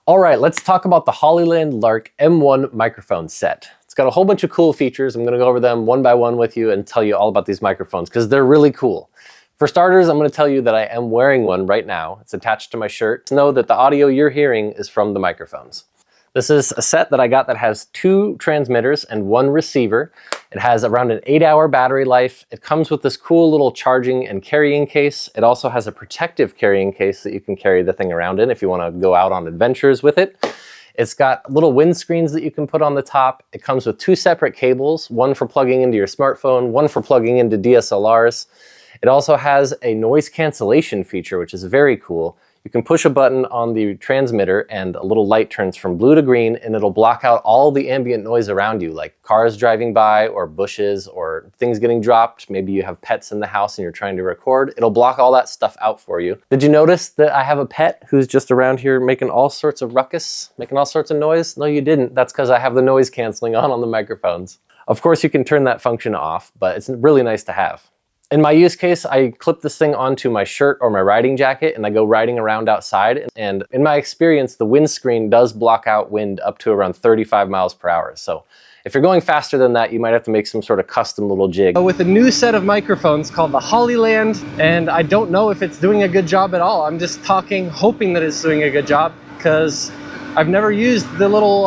All right, let's talk about the Hollyland Lark M1 microphone set. It's got a whole bunch of cool features. I'm gonna go over them one by one with you and tell you all about these microphones because they're really cool. For starters, I'm gonna tell you that I am wearing one right now. It's attached to my shirt. Know that the audio you're hearing is from the microphones. This is a set that I got that has 2 transmitters and 1 receiver. It has around an 8-hour battery life. It comes with this cool little charging and carrying case. It also has a protective carrying case that you can carry the thing around in if you want to go out on adventures with it. It's got little windscreens that you can put on the top. It comes with 2 separate cables, one for plugging into your smartphone, one for plugging into DSLRs. It also has a noise cancellation feature, which is very cool. You can push a button on the transmitter and a little light turns from blue to green and it'll block out all the ambient noise around you, like cars driving by or bushes or things getting dropped. Maybe you have pets in the house and you're trying to record. It'll block all that stuff out for you. Did you notice that I have a pet who's just around here making all sorts of ruckus, making all sorts of noise? No, you didn't. That's because I have the noise canceling on the microphones. Of course, you can turn that function off, but it's really nice to have. In my use case, I clip this thing onto my shirt or my riding jacket and I go riding around outside. And in my experience, the windscreen does block out wind up to around 35 miles per hour. So if you're going faster than that, you might have to make some sort of custom little jig. With a new set of microphones called the Hollyland, and I don't know if it's doing a good job at all. I'm just talking, hoping that it's doing a good job because I've never used the little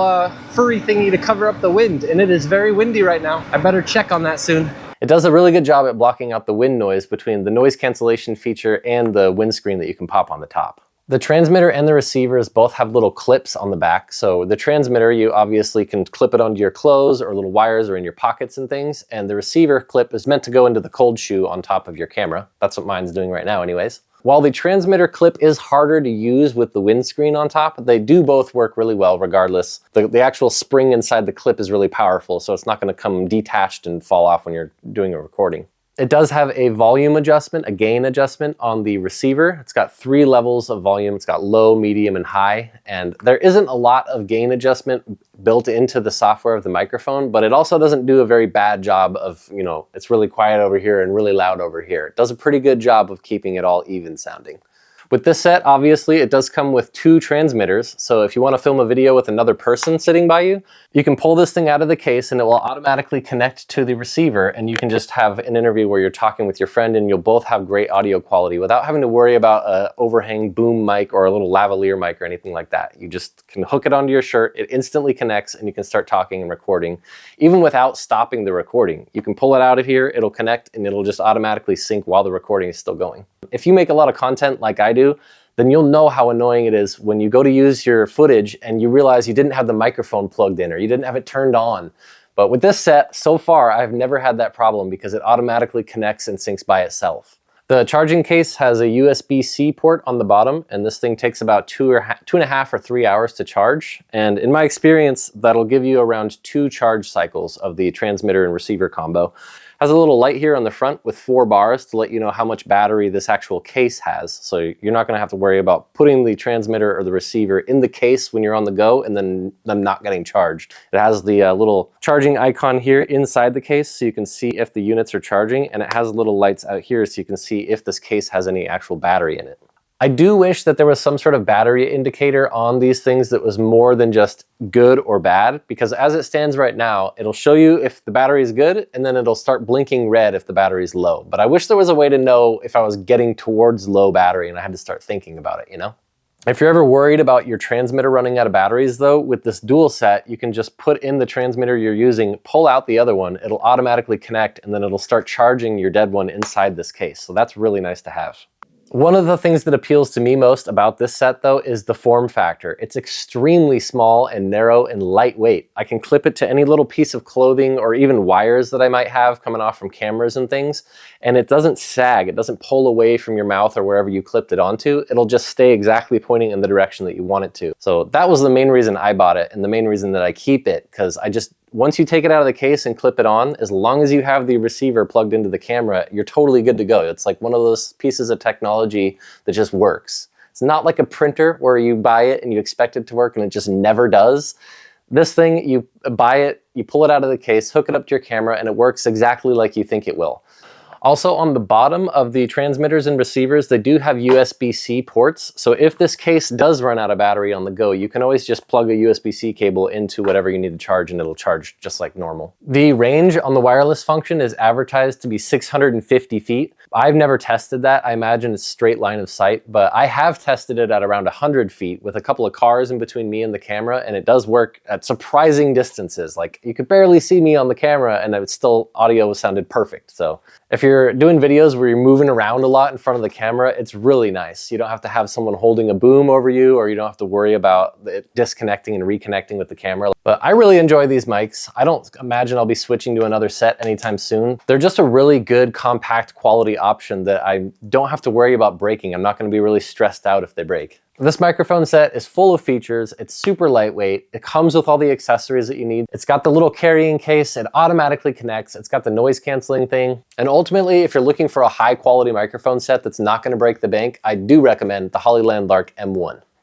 furry thingy to cover up the wind, and it is very windy right now. I better check on that soon. It does a really good job at blocking out the wind noise between the noise cancellation feature and the windscreen that you can pop on the top. The transmitter and the receivers both have little clips on the back. So the transmitter, you obviously can clip it onto your clothes or little wires or in your pockets and things. And the receiver clip is meant to go into the cold shoe on top of your camera. That's what mine's doing right now anyways. While the transmitter clip is harder to use with the windscreen on top, they do both work really well regardless. The actual spring inside the clip is really powerful, so it's not going to come detached and fall off when you're doing a recording. It does have a volume adjustment, a gain adjustment on the receiver. It's got 3 levels of volume. It's got low, medium, and high. And there isn't a lot of gain adjustment built into the software of the microphone, but it also doesn't do a very bad job of, it's really quiet over here and really loud over here. It does a pretty good job of keeping it all even sounding. With this set, obviously, it does come with 2 transmitters. So if you want to film a video with another person sitting by you, you can pull this thing out of the case and it will automatically connect to the receiver and you can just have an interview where you're talking with your friend and you'll both have great audio quality without having to worry about an overhang boom mic or a little lavalier mic or anything like that. You just can hook it onto your shirt, it instantly connects and you can start talking and recording, even without stopping the recording. You can pull it out of here, it'll connect and it'll just automatically sync while the recording is still going. If you make a lot of content like I do, then you'll know how annoying it is when you go to use your footage and you realize you didn't have the microphone plugged in or you didn't have it turned on. But with this set, so far, I've never had that problem because it automatically connects and syncs by itself. The charging case has a USB-C port on the bottom, and this thing takes about 2.5 or 3 hours to charge. And in my experience, that'll give you around 2 charge cycles of the transmitter and receiver combo. Has a little light here on the front with 4 bars to let you know how much battery this actual case has. So you're not gonna have to worry about putting the transmitter or the receiver in the case when you're on the go and then them not getting charged. It has the little charging icon here inside the case so you can see if the units are charging, and it has little lights out here so you can see if this case has any actual battery in it. I do wish that there was some sort of battery indicator on these things that was more than just good or bad, because as it stands right now, it'll show you if the battery is good and then it'll start blinking red if the battery is low. But I wish there was a way to know if I was getting towards low battery and I had to start thinking about it, If you're ever worried about your transmitter running out of batteries though, with this dual set, you can just put in the transmitter you're using, pull out the other one, it'll automatically connect and then it'll start charging your dead one inside this case. So that's really nice to have. One of the things that appeals to me most about this set though is the form factor. It's extremely small and narrow and lightweight. I can clip it to any little piece of clothing or even wires that I might have coming off from cameras and things, and it doesn't sag, it doesn't pull away from your mouth or wherever you clipped it onto. It'll just stay exactly pointing in the direction that you want it to. So that was the main reason I bought it and the main reason that I keep it, because once you take it out of the case and clip it on, as long as you have the receiver plugged into the camera, you're totally good to go. It's like one of those pieces of technology that just works. It's not like a printer where you buy it and you expect it to work and it just never does. This thing, you buy it, you pull it out of the case, hook it up to your camera, and it works exactly like you think it will. Also, on the bottom of the transmitters and receivers, they do have USB-C ports. So if this case does run out of battery on the go, you can always just plug a USB-C cable into whatever you need to charge and it'll charge just like normal. The range on the wireless function is advertised to be 650 feet. I've never tested that. I imagine it's straight line of sight, but I have tested it at around 100 feet with a couple of cars in between me and the camera, and it does work at surprising distances. Like, you could barely see me on the camera and it still, audio sounded perfect. So if you're doing videos where you're moving around a lot in front of the camera, it's really nice. You don't have to have someone holding a boom over you, or you don't have to worry about it disconnecting and reconnecting with the camera. But I really enjoy these mics. I don't imagine I'll be switching to another set anytime soon. They're just a really good, compact quality option that I don't have to worry about breaking. I'm not going to be really stressed out if they break. This microphone set is full of features. It's super lightweight. It comes with all the accessories that you need. It's got the little carrying case. It automatically connects. It's got the noise canceling thing. And ultimately, if you're looking for a high quality microphone set that's not going to break the bank, I do recommend the Hollyland Lark M1.